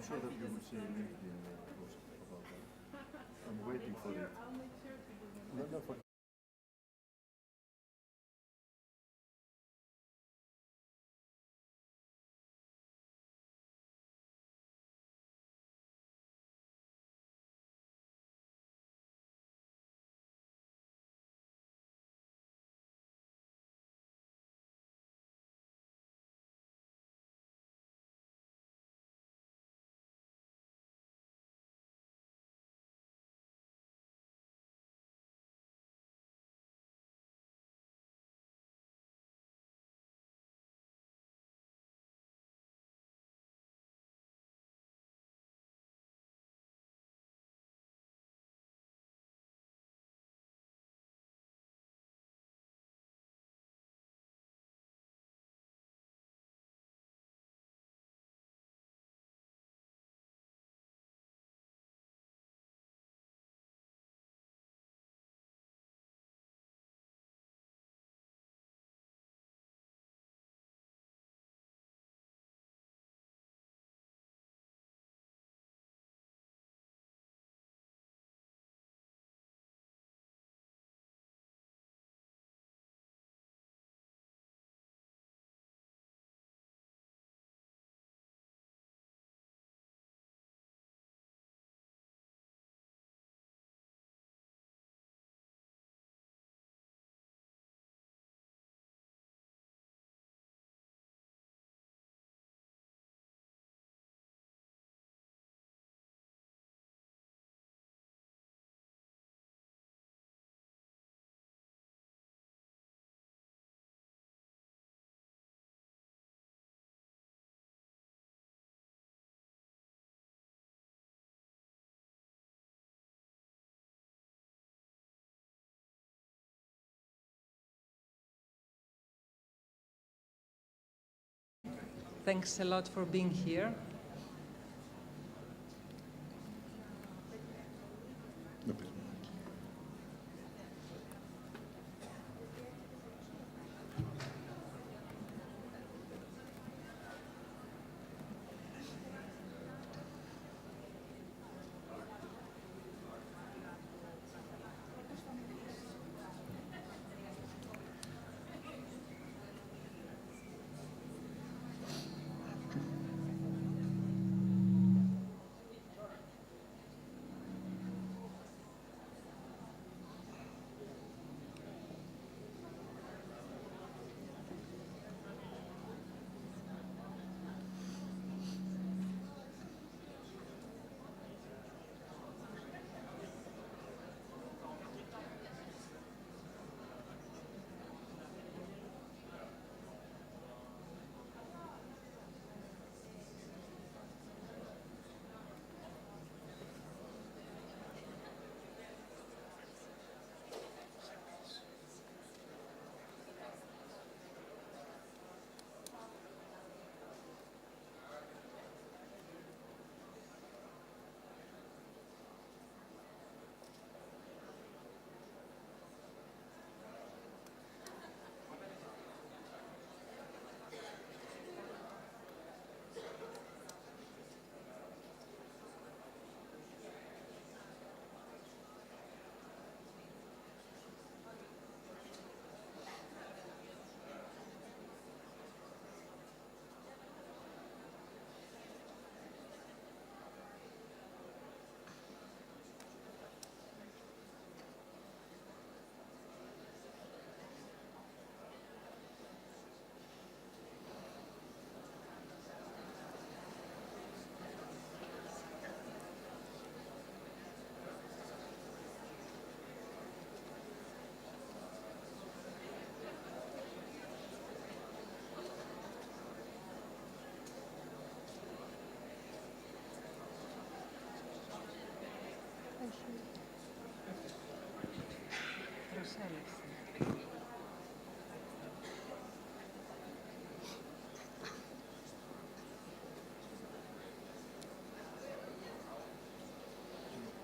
I'm sure that you will see a LinkedIn post about that. I'm waiting for it. No, no, for Thanks a lot for being here. no, please.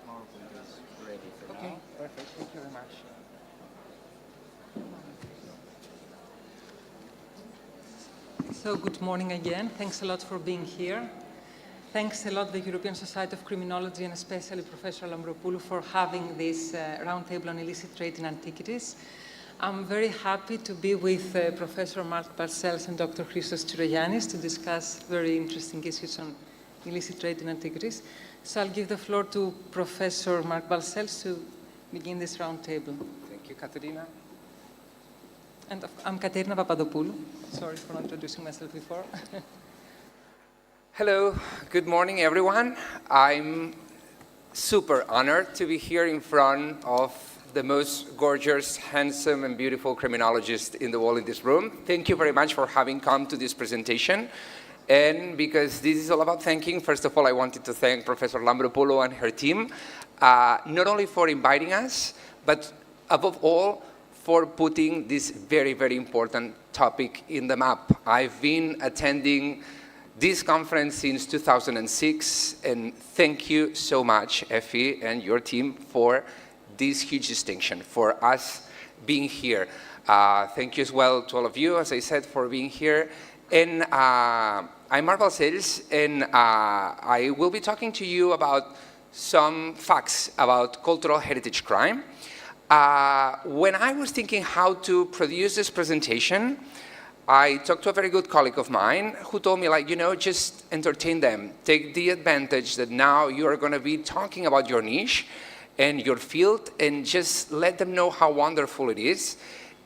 PowerPoint is ready for now. Perfect. Thank you very much. So good morning again. Thanks a lot for being here. Thanks a lot, the European Society of Criminology, and especially Professor Lambropoulou, for having this roundtable on illicit trade in antiquities. I'm very happy to be with Professor Mark Balcells and Dr. Christos Tsirogiannis to discuss very interesting issues on illicit trade in antiquities. So I'll give the floor to Professor Mark Balcells to begin this roundtable. Thank you, Katerina. And I'm Katerina Papadopoulou. Sorry for not introducing myself before. Hello, good morning, everyone. I'm super honored to be here in front of the most gorgeous, handsome, and beautiful criminologist in the world in this room. Thank you very much for having come to this presentation. And because this is all about thanking, first of all, I wanted to thank Professor Lambropoulou and her team, not only for inviting us, but above all, for putting this very, very important topic in the map. I've been attending this conference since 2006, and thank you so much, Effie and your team, for this huge distinction, for us being here. Thank you as well to all of you, as I said, for being here. And I'm Mark Balcells, and I will be talking to you about some facts about cultural heritage crime. When I was thinking how to produce this presentation, I talked to a very good colleague of mine who told me, like, you know, just entertain them. Take the advantage that now you are going to be talking about your niche and your field, and just let them know how wonderful it is.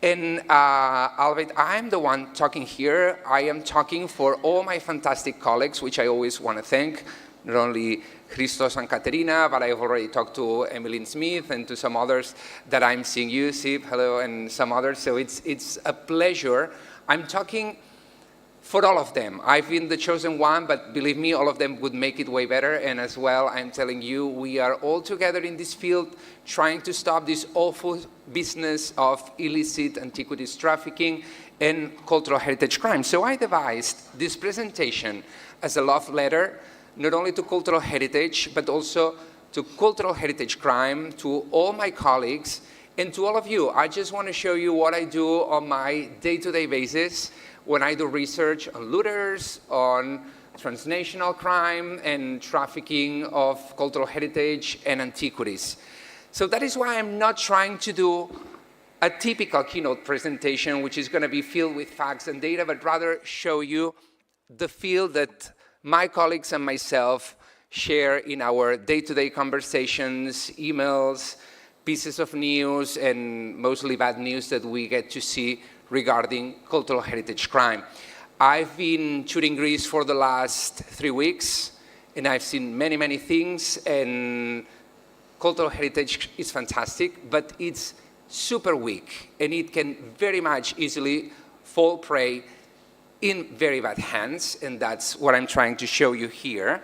And albeit I'm the one talking here, I am talking for all my fantastic colleagues, which I always want to thank, not only Christos and Katerina, but I've already talked to Emmeline Smith and to some others that I'm seeing you, Sip, hello, and some others. So it's a pleasure. I'm talking for all of them. I've been the chosen one, but believe me, all of them would make it way better. And as well, I'm telling you, we are all together in this field trying to stop this awful business of illicit antiquities trafficking and cultural heritage crime. So I devised this presentation as a love letter, not only to cultural heritage, but also to cultural heritage crime, to all my colleagues, and to all of you. I just want to show you what I do on my day-to-day basis when I do research on looters, on transnational crime, and trafficking of cultural heritage and antiquities. So that is why I'm not trying to do a typical keynote presentation, which is going to be filled with facts and data, but rather show you the field that my colleagues and myself share in our day-to-day conversations, emails, pieces of news, and mostly bad news that we get to see regarding cultural heritage crime. I've been touring Greece for the last 3 weeks, and I've seen many, many things, and cultural heritage is fantastic, but it's super weak, and it can very much easily fall prey in very bad hands, and that's what I'm trying to show you here.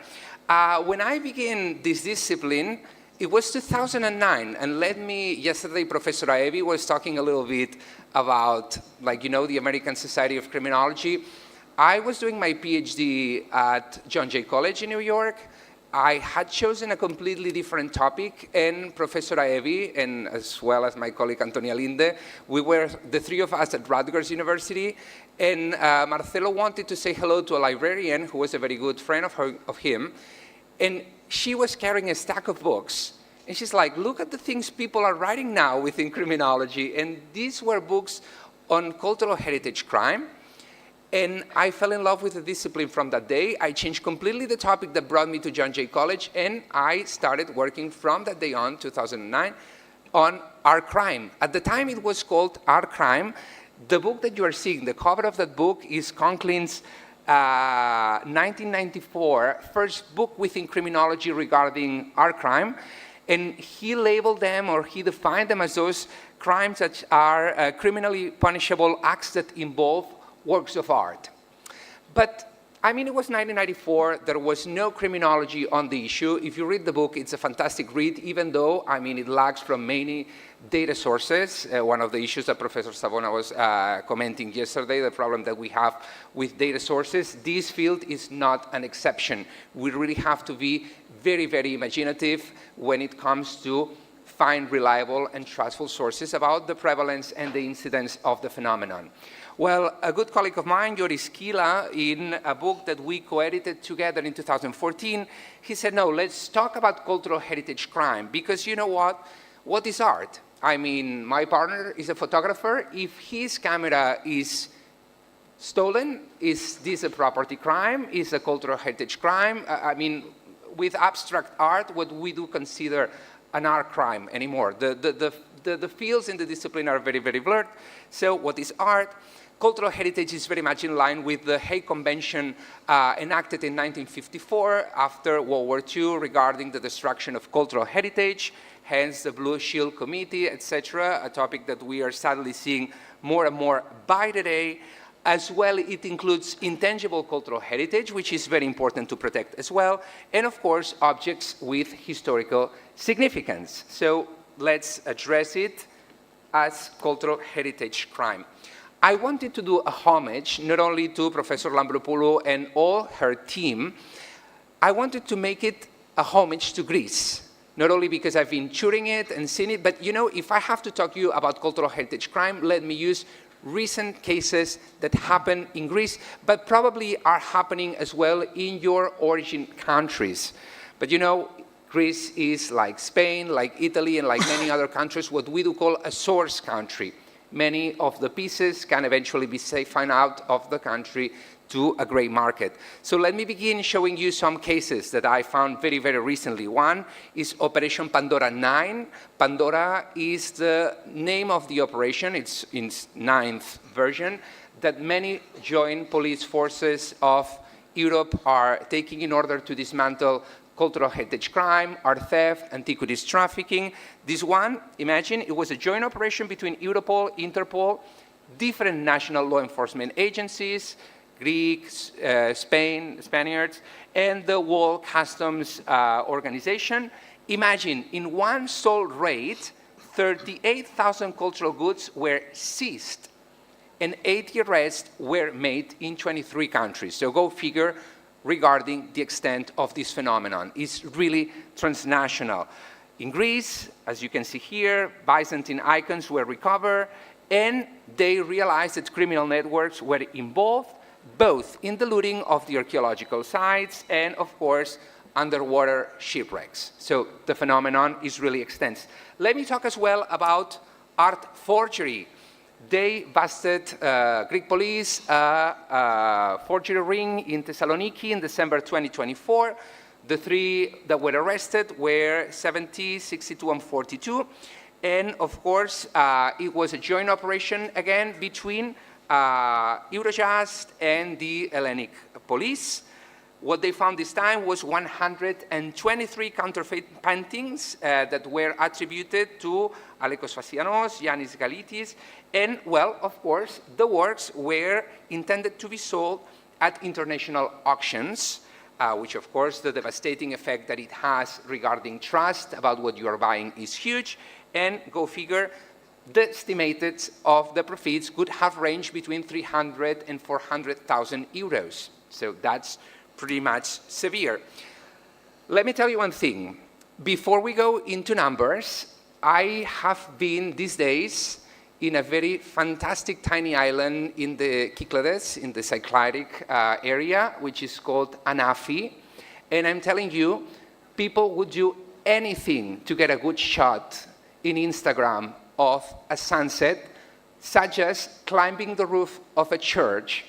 When I began this discipline, it was 2009, and yesterday Professor Aevi was talking a little bit about, like, you know, the American Society of Criminology. I was doing my PhD at John Jay College in New York. I had chosen a completely different topic, and Professor Aevi, and as well as my colleague Antonia Linde, we were the three of us at Rutgers University, and Marcelo wanted to say hello to a librarian who was a very good friend of him, and she was carrying a stack of books, and she's like, look at the things people are writing now within criminology, and these were books on cultural heritage crime. And I fell in love with the discipline from that day. I changed completely the topic that brought me to John Jay College, and I started working from that day on, 2009, on Art Crime. At the time, it was called Art Crime. The book that you are seeing, the cover of that book is Conklin's 1994 first book within criminology regarding art crime. And he labeled them, or he defined them as those crimes that are criminally punishable acts that involve works of art. But, I mean, it was 1994, there was no criminology on the issue. If you read the book, it's a fantastic read, even though, I mean, it lacks from many data sources. One of the issues that Professor Savona was commenting yesterday, the problem that we have with data sources, this field is not an exception. We really have to be very, very imaginative when it comes to find reliable and trustful sources about the prevalence and the incidence of the phenomenon. Well, a good colleague of mine, Joris Kila, in a book that we co-edited together in 2014, he said, no, let's talk about cultural heritage crime, because you know what? What is art? I mean, my partner is a photographer. If his camera is stolen, is this a property crime? Is a cultural heritage crime? I mean, with abstract art, what we do consider an art crime anymore. The fields in the discipline are very, very blurred. So what is art? Cultural heritage is very much in line with the Hague Convention enacted in 1954 after World War II regarding the destruction of cultural heritage, hence the Blue Shield Committee, etc., a topic that we are sadly seeing more and more by the day. As well, it includes intangible cultural heritage, which is very important to protect as well, and of course, objects with historical significance. So let's address it as cultural heritage crime. I wanted to do a homage not only to Professor Lambropoulou and all her team, I wanted to make it a homage to Greece. Not only because I've been touring it and seen it, but you know, if I have to talk to you about cultural heritage crime, let me use recent cases that happen in Greece, but probably are happening as well in your origin countries. But you know, Greece is like Spain, like Italy, and like many other countries, what we do call a source country. Many of the pieces can eventually be siphoned out of the country to a gray market. So let me begin showing you some cases that I found very, very recently. One is Operation Pandora 9. Pandora is the name of the operation. It's in its 9th version that many joint police forces of Europe are taking in order to dismantle cultural heritage crime, art theft, antiquities trafficking. This one, imagine, it was a joint operation between Europol, Interpol, different national law enforcement agencies, Greeks, Spaniards, and the World Customs Organization. Imagine, in one sole raid, 38,000 cultural goods were seized, and 80 arrests were made in 23 countries. So go figure regarding the extent of this phenomenon. It's really transnational. In Greece, as you can see here, Byzantine icons were recovered, and they realized that criminal networks were involved both in the looting of the archaeological sites and, of course, underwater shipwrecks. So the phenomenon is really extensive. Let me talk as well about art forgery. They busted, Greek police, a forgery ring in Thessaloniki in December 2024. The 3 that were arrested were 70, 62, and 42. And of course, it was a joint operation, again, between Eurojust and the Hellenic police. What they found this time was 123 counterfeit paintings that were attributed to Alekos Fassianos, Yannis Galitis, and, well, of course, the works were intended to be sold at international auctions, which, of course, the devastating effect that it has regarding trust about what you are buying is huge, and go figure, the estimated of the profits could have ranged between 300 and 400,000 euros. So that's pretty much severe. Let me tell you one thing. Before we go into numbers, I have been these days in a very fantastic tiny island in the Cyclades, in the Cycladic area, which is called Anafi. And I'm telling you, people would do anything to get a good shot in Instagram of a sunset, such as climbing the roof of a church,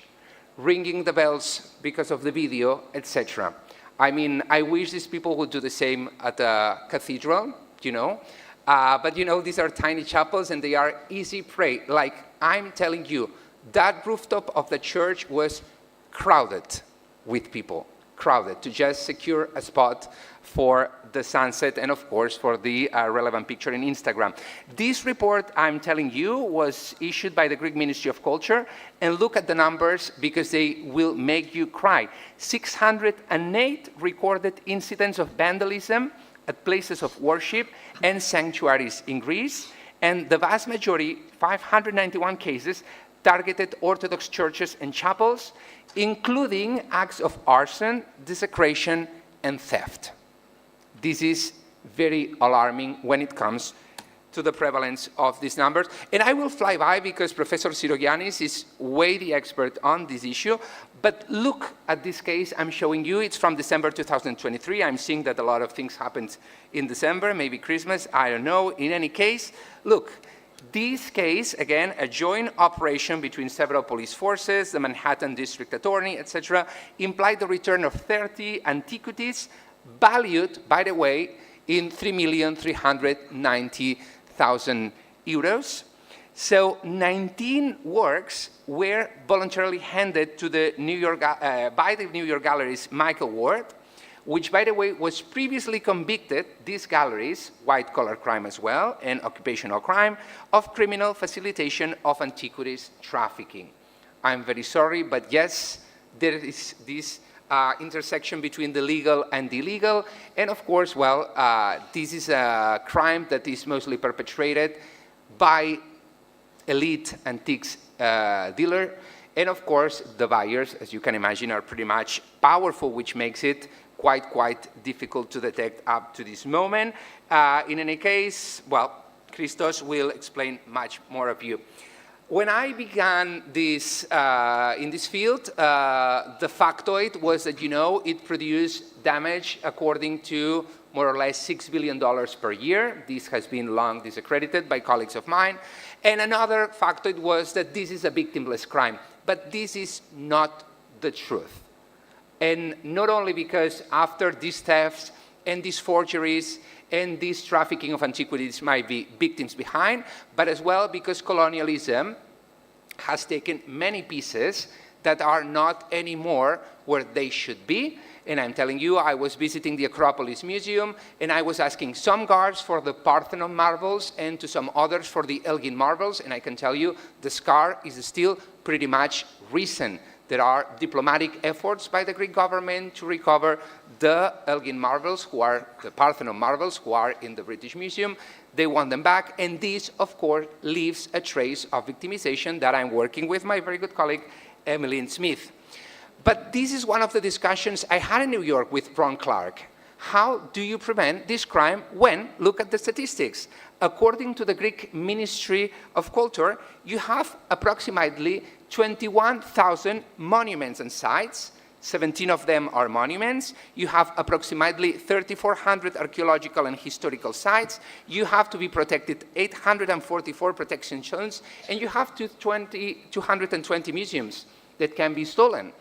ringing the bells because of the video, etc. I mean, I wish these people would do the same at a cathedral, you know. But you know, these are tiny chapels and they are easy prey. Like, I'm telling you, that rooftop of the church was crowded with people, crowded to just secure a spot for the sunset and, of course, for the relevant picture in Instagram. This report, I'm telling you, was issued by the Greek Ministry of Culture, and look at the numbers because they will make you cry. 608 recorded incidents of vandalism at places of worship and sanctuaries in Greece, and the vast majority, 591 cases, targeted Orthodox churches and chapels, including acts of arson, desecration, and theft. This is very alarming when it comes to the prevalence of these numbers. And I will fly by because Professor Sirogiannis is way the expert on this issue. But look at this case I'm showing you. It's from December 2023. I'm seeing that a lot of things happened in December, maybe Christmas, I don't know. In any case, look, this case, again, a joint operation between several police forces, the Manhattan District Attorney, etc., implied the return of 30 antiquities valued, by the way, in 3,390,000 euros. So 19 works were voluntarily handed to the by the New York Gallery's Michael Ward, which, by the way, was previously convicted, these galleries, white-collar crime as well, and occupational crime, of criminal facilitation of antiquities trafficking. I'm very sorry, but yes, there is this intersection between the legal and the illegal. And of course, well, this is a crime that is mostly perpetrated by elite antiques dealer. And of course, the buyers, as you can imagine, are pretty much powerful, which makes it quite difficult to detect up to this moment. In any case, well, Christos will explain much more of you. When I began this, in this field, the factoid was that, you know, it produced damage according to more or less $6 billion per year. This has been long disaccredited by colleagues of mine. And another factoid was that this is a victimless crime. But this is not the truth. And not only because after these thefts and these forgeries and this trafficking of antiquities might be victims behind, but as well because colonialism has taken many pieces that are not anymore where they should be. And I'm telling you, I was visiting the Acropolis Museum, and I was asking some guards for the Parthenon marbles and to some others for the Elgin marbles, and I can tell you the scar is still pretty much recent. There are diplomatic efforts by the Greek government to recover the Elgin marbles, who are the Parthenon marbles, who are in the British Museum. They want them back, and this, of course, leaves a trace of victimization that I'm working with my very good colleague, Emmeline Smith. But this is one of the discussions I had in New York with Ron Clark. How do you prevent this crime when, look at the statistics, according to the Greek Ministry of Culture, you have approximately 21,000 monuments and sites. 17 of them are monuments. You have approximately 3,400 archaeological and historical sites. You have to be protected 844 protection zones, and you have 220 museums that can be stolen.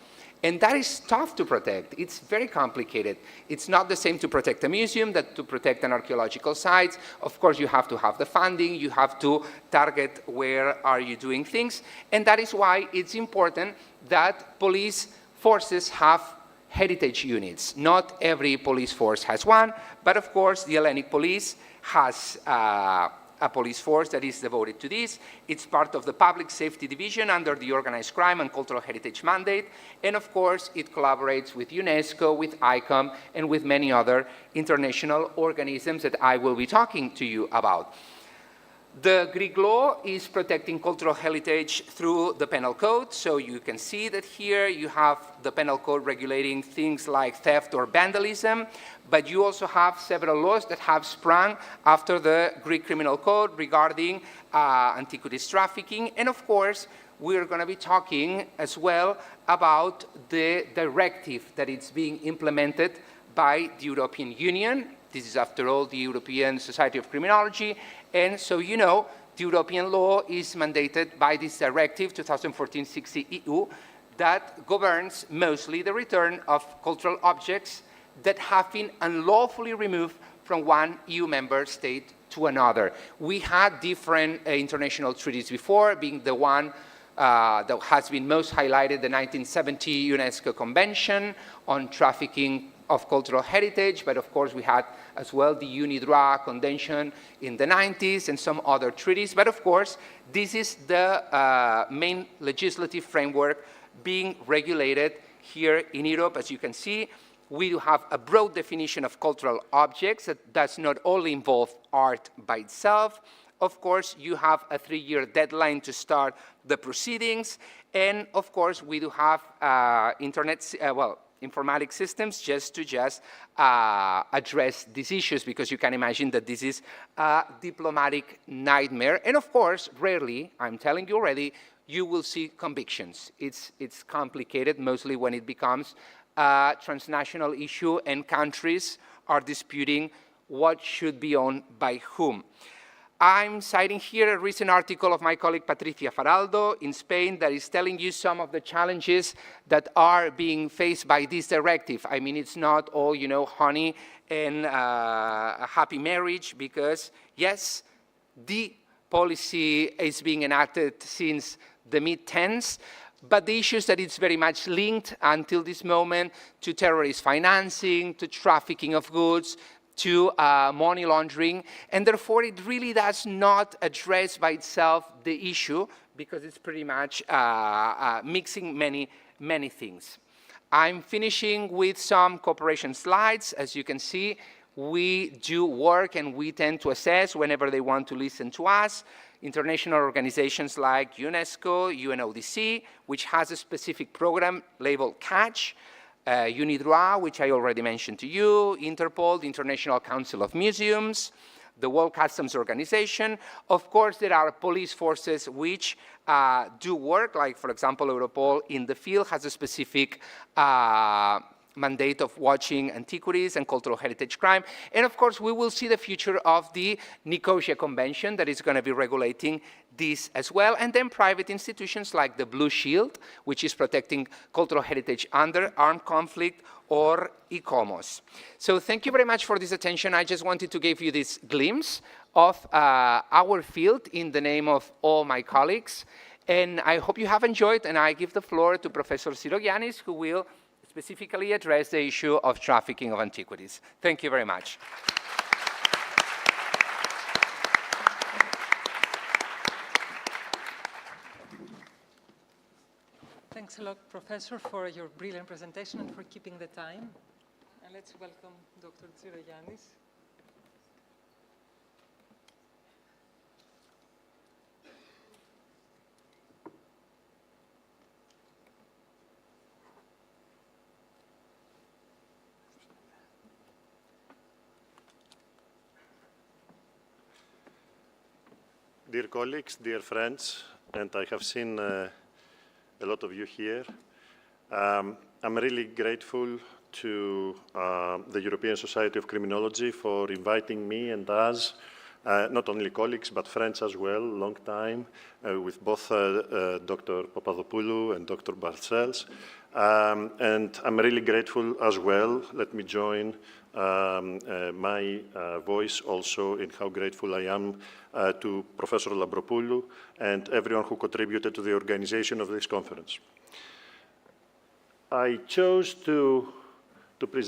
And that is tough to protect. It's very complicated. It's not the same to protect a museum that to protect an archaeological site. Of course, you have to have the funding. You have to target where are you doing things. And that is why it's important that police forces have heritage units. Not every police force has one, but of course, the Hellenic Police has a police force that is devoted to this. It's part of the Public Safety Division under the Organized Crime and Cultural Heritage Mandate. And of course, it collaborates with UNESCO, with ICOM, and with many other international organisms that I will be talking to you about. The Greek law is protecting cultural heritage through the penal code. So you can see that here you have the penal code regulating things like theft or vandalism, but you also have several laws that have sprung after the Greek criminal code regarding antiquities trafficking. And of course, we're going to be talking as well about the directive that is being implemented by the European Union. This is, after all, the European Society of Criminology. And so, you know, the European law is mandated by this directive, 2014/60/EU, that governs mostly the return of cultural objects that have been unlawfully removed from one EU member state to another. We had different international treaties before, being the one that has been most highlighted, the 1970 UNESCO Convention on Trafficking of Cultural Heritage, but of course we had as well the UNIDROIT Convention in the 90s and some other treaties. But of course, this is the main legislative framework being regulated here in Europe. As you can see, we have a broad definition of cultural objects that does not only involve art by itself. Of course, you have a 3-year deadline to start the proceedings. And of course, we do have informatic systems just to address these issues, because you can imagine that this is a diplomatic nightmare. And of course, rarely, I'm telling you already, you will see convictions. It's complicated, mostly when it becomes a transnational issue and countries are disputing what should be owned by whom. I'm citing here a recent article of my colleague Patricia Faraldo in Spain that is telling you some of the challenges that are being faced by this directive. I mean, it's not all, you know, honey and a happy marriage, because yes, the policy is being enacted since the mid-10s, but the issue is that it's very much linked until this moment to terrorist financing, to trafficking of goods, to money laundering, and therefore it really does not address by itself the issue, because it's pretty much mixing many things. I'm finishing with some cooperation slides. As you can see, we do work and we tend to assess whenever they want to listen to us. International organizations like UNESCO, UNODC, which has a specific program labeled CATCH, UNIDROIT, which I already mentioned to you, Interpol, the International Council of Museums, the World Customs Organization. Of course, there are police forces which do work, like, for example, Europol in the field has a specific mandate of watching antiquities and cultural heritage crime. And of course, we will see the future of the Nicosia Convention that is going to be regulating this as well. And then private institutions like the Blue Shield, which is protecting cultural heritage under armed conflict, or ICOMOS. So thank you very much for this attention. I just wanted to give you this glimpse of our field in the name of all my colleagues. And I hope you have enjoyed, and I give the floor to Professor Sirogiannis, who will specifically address the issue of trafficking of antiquities. Thank you very much. Thanks a lot, Professor, for your brilliant presentation and for keeping the time. And let's welcome Dr. Tsirogiannis. Dear colleagues, dear friends, and I have seen a lot of you here. I'm really grateful to the European Society of Criminology for inviting me and us, not only colleagues, but friends as well, long time, with both Dr. Papadopoulou and Dr. Barcels. And I'm really grateful as well. Let me join my voice also in how grateful I am to Professor Lambropoulou and everyone who contributed to the organization of this conference. I chose to present